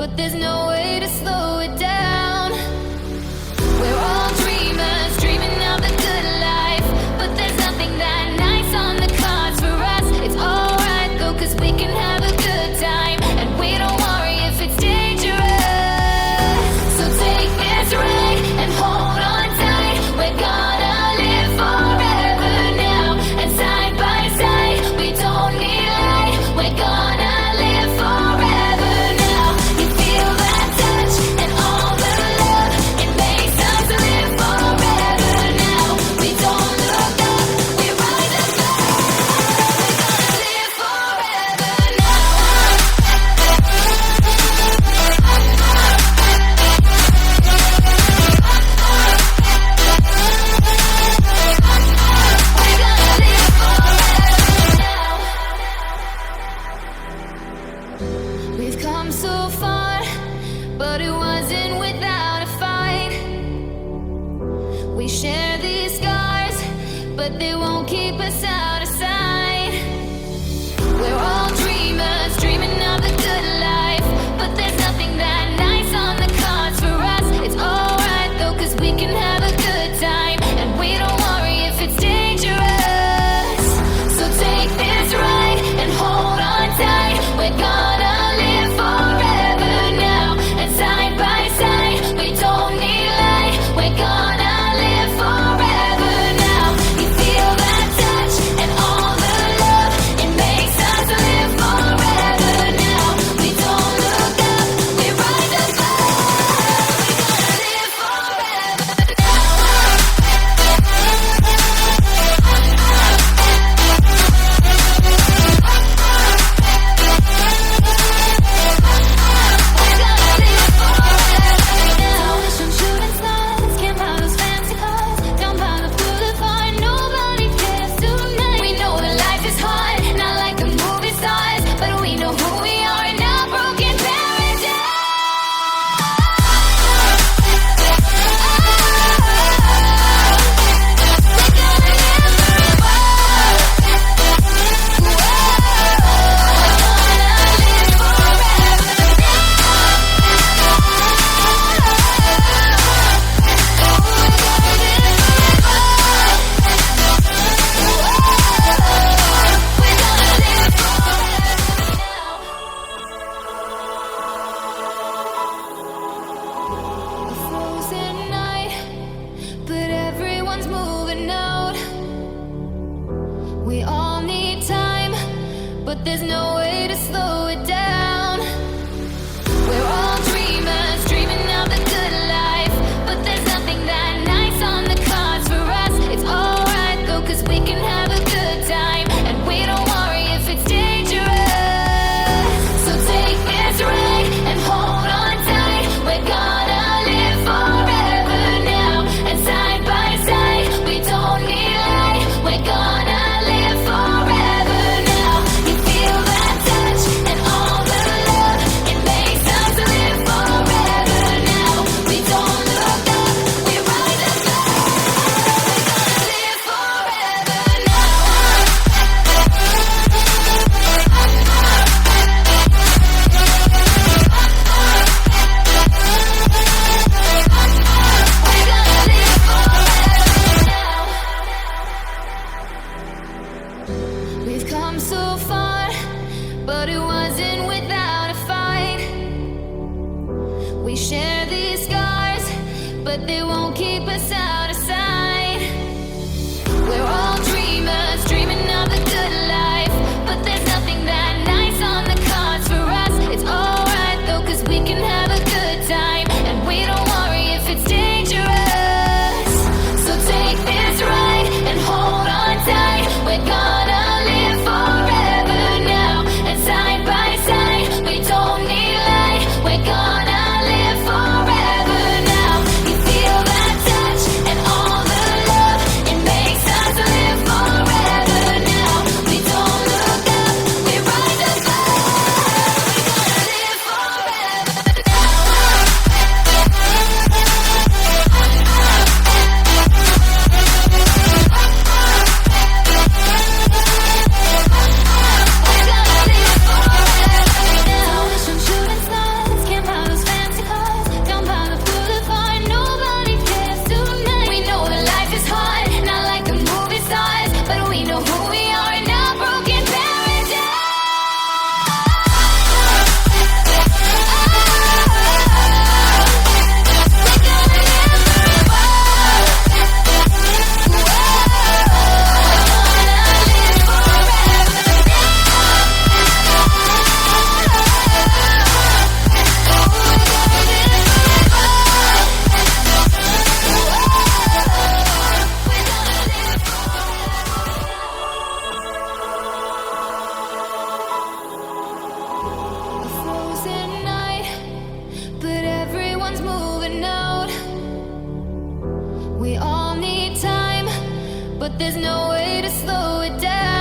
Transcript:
but there's no way to slow it down. We're all dreamers, dreaming of the good life, but there's nothing that nice on the cards for us. It's alright though, cause we can have a good time, and we don't worry if it's dangerous. So take this ride and hold on tight. We're gonna live forever now, and side by side, we don't need light. We're gonna live forever now. You feel that touch and all the love, it makes us live forever now. We don't look up, we rise above. We're gonna live forever now. We're gonna live forever now. We've come so far, but it wasn't without a fight. We share these scars, but they won't keep us out of sight. We're all dreamers, dreaming of the good life, but there's nothing that nice on the cards for us. It's alright though, cause we can have a good time, and we don't worry if it's dangerous. So take this ride and hold on tight. We're gonna live forever now, and side by side, we don't need light. We're gonna live forever now. You feel that touch and all the love, it makes us live forever now. We don't look up, we rise above. We're gonna live forever now. We're gonna live forever now. Shooting stars, can't buy those fancy cars. Down by the boulevard, nobody cares tonight. We know that life is hard, not like the movie stars, but we know who we are in our broken paradise. We're gonna live a frozen night, but everyone's moving out. We all need time, but there's no way to slow it down. We're all dreamers, dreaming of the good life, but there's nothing that nice on the cards for us. It's alright though, cause we can have a good time, and we don't worry if it's dangerous. So take this ride and hold on tight. We're gonna live forever now, and side by side, we don't need light. We're gonna live forever now. You feel that touch and all the love, it makes us live forever now. We don't look up, we rise above. We're gonna live forever now. We're gonna live forever now. We've come so far, but it wasn't without a fight. We share these scars, but they won't keep us out of sight. We're all dreamers, dreaming of the good life, but there's nothing that nice on the cards for us. It's alright though, cause we can have a good time, and we don't worry if it's dangerous. So take this ride and hold on tight. We're gonna live forever now, and side by side, we don't need light. We're gonna live forever now. You feel that touch and all the love, it makes us live there's no way to slow it down.